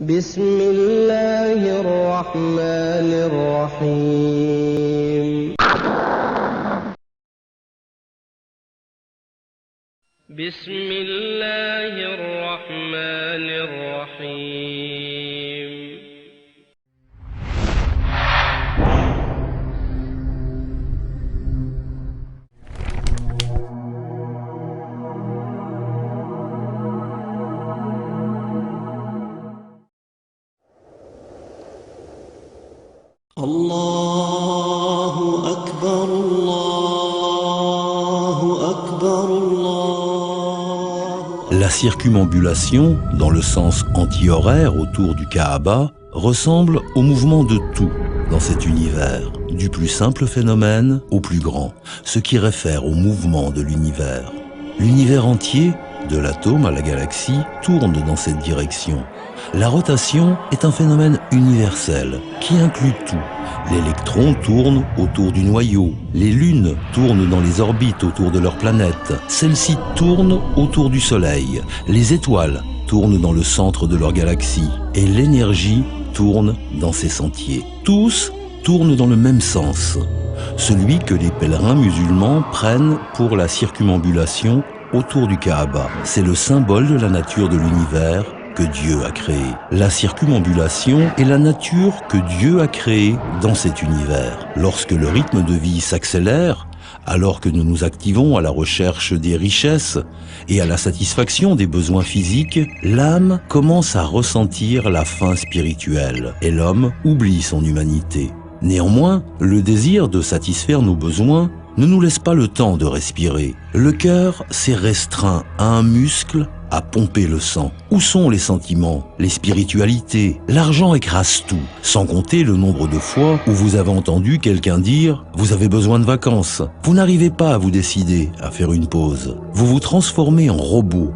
بسم الله الرحمن الرحيم بسم الله الرحمن الرحيم الله أكبر الله أكبر الله. La circumambulation, dans le sens anti-horaire autour du Kaaba, ressemble au mouvement de tout dans cet univers, du plus simple phénomène au plus grand, ce qui réfère au mouvement de l'univers. L'univers entier, de l'atome à la galaxie, tourne dans cette direction. La rotation est un phénomène universel qui inclut tout. L'électron tourne autour du noyau, les lunes tournent dans les orbites autour de leurs planètes, celles-ci tournent autour du Soleil, les étoiles tournent dans le centre de leur galaxie et l'énergie tourne dans ses sentiers. Tous tournent dans le même sens, celui que les pèlerins musulmans prennent pour la circumambulation autour du Kaaba. C'est le symbole de la nature de l'univers que Dieu a créé. La circumambulation est la nature que Dieu a créée dans cet univers. Lorsque le rythme de vie s'accélère, alors que nous nous activons à la recherche des richesses et à la satisfaction des besoins physiques, l'âme commence à ressentir la faim spirituelle et l'homme oublie son humanité. Néanmoins, le désir de satisfaire nos besoins ne nous laisse pas le temps de respirer. Le cœur s'est restreint à un muscle à pomper le sang. Où sont les sentiments, les spiritualités? L'argent écrase tout, sans compter le nombre de fois où vous avez entendu quelqu'un dire « Vous avez besoin de vacances ». Vous n'arrivez pas à vous décider à faire une pause. Vous vous transformez en robot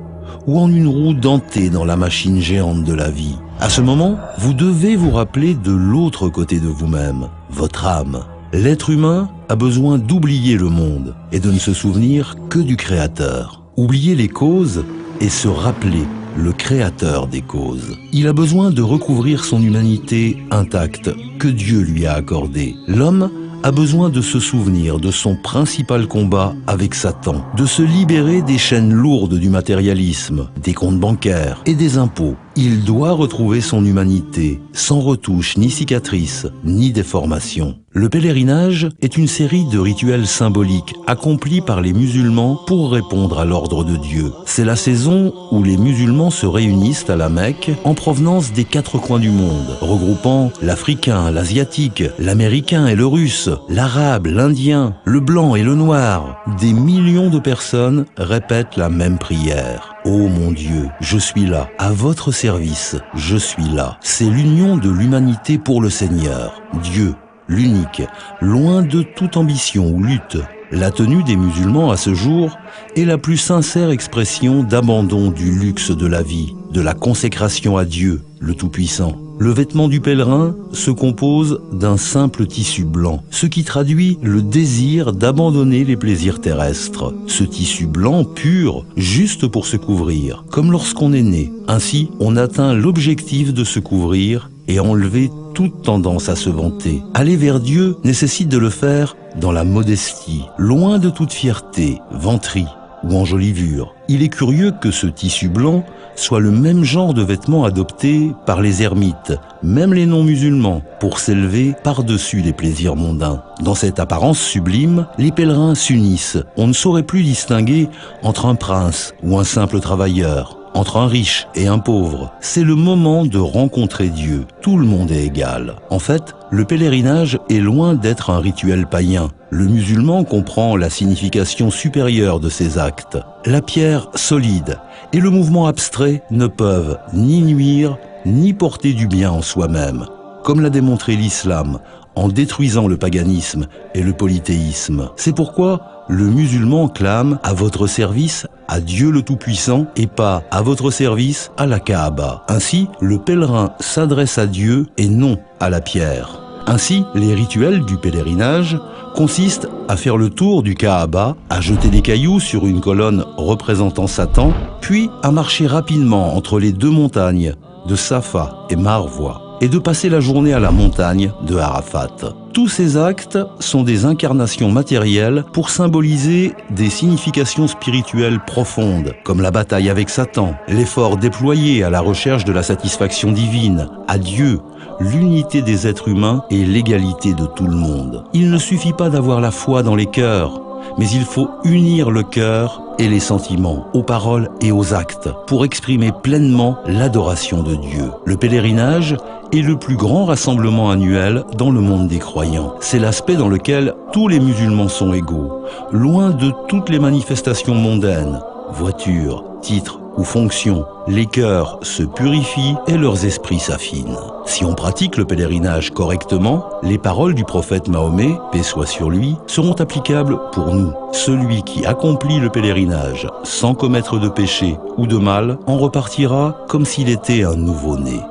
ou en une roue dentée dans la machine géante de la vie. À ce moment, vous devez vous rappeler de l'autre côté de vous-même, votre âme. L'être humain a besoin d'oublier le monde et de ne se souvenir que du Créateur. Oublier les causes et se rappeler le créateur des causes. Il a besoin de recouvrir son humanité intacte que Dieu lui a accordée. L'homme a besoin de se souvenir de son principal combat avec Satan, de se libérer des chaînes lourdes du matérialisme, des comptes bancaires et des impôts. Il doit retrouver son humanité, sans retouche ni cicatrice, ni déformation. Le pèlerinage est une série de rituels symboliques accomplis par les musulmans pour répondre à l'ordre de Dieu. C'est la saison où les musulmans se réunissent à la Mecque en provenance des 4 coins du monde, regroupant l'Africain, l'Asiatique, l'Américain et le Russe, l'Arabe, l'Indien, le Blanc et le Noir. Des millions de personnes répètent la même prière. Ô mon Dieu, je suis là, à votre service, je suis là. C'est l'union de l'humanité pour le Seigneur, Dieu, l'unique, loin de toute ambition ou lutte. La tenue des musulmans à ce jour est la plus sincère expression d'abandon du luxe de la vie, de la consécration à Dieu, le Tout-Puissant. Le vêtement du pèlerin se compose d'un simple tissu blanc, ce qui traduit le désir d'abandonner les plaisirs terrestres. Ce tissu blanc pur, juste pour se couvrir, comme lorsqu'on est né. Ainsi, on atteint l'objectif de se couvrir et enlever toute tendance à se vanter. Aller vers Dieu nécessite de le faire dans la modestie, loin de toute fierté, vanterie ou enjolivure. Il est curieux que ce tissu blanc soit le même genre de vêtement adopté par les ermites, même les non-musulmans, pour s'élever par-dessus les plaisirs mondains. Dans cette apparence sublime, les pèlerins s'unissent. On ne saurait plus distinguer entre un prince ou un simple travailleur, entre un riche et un pauvre. C'est le moment de rencontrer Dieu. Tout le monde est égal. En fait, le pèlerinage est loin d'être un rituel païen. Le musulman comprend la signification supérieure de ces actes. La pierre solide et le mouvement abstrait ne peuvent ni nuire ni porter du bien en soi-même, comme l'a démontré l'islam en détruisant le paganisme et le polythéisme. C'est pourquoi le musulman clame à votre service à Dieu le Tout-Puissant et pas à votre service à la Kaaba. Ainsi, le pèlerin s'adresse à Dieu et non à la pierre. Ainsi, les rituels du pèlerinage consistent à faire le tour du Kaaba, à jeter des cailloux sur une colonne représentant Satan, puis à marcher rapidement entre les deux montagnes de Safa et Marwa, et de passer la journée à la montagne de Arafat. Tous ces actes sont des incarnations matérielles pour symboliser des significations spirituelles profondes, comme la bataille avec Satan, l'effort déployé à la recherche de la satisfaction divine, à Dieu, l'unité des êtres humains et l'égalité de tout le monde. Il ne suffit pas d'avoir la foi dans les cœurs, mais il faut unir le cœur et les sentiments, aux paroles et aux actes, pour exprimer pleinement l'adoration de Dieu. Le pèlerinage est le plus grand rassemblement annuel dans le monde des croyants. C'est l'aspect dans lequel tous les musulmans sont égaux, loin de toutes les manifestations mondaines, voitures, titres ou fonctions. Les cœurs se purifient et leurs esprits s'affinent. Si on pratique le pèlerinage correctement, les paroles du prophète Mahomet, paix soit sur lui, seront applicables pour nous. Celui qui accomplit le pèlerinage sans commettre de péché ou de mal en repartira comme s'il était un nouveau-né.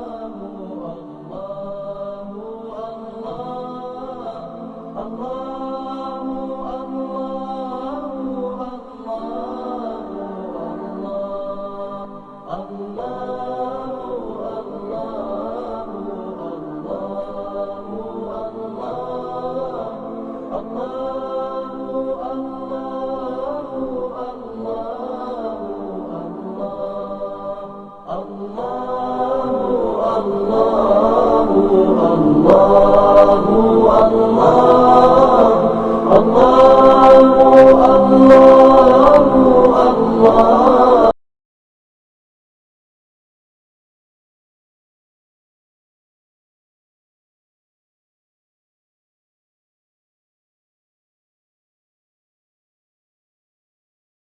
Allah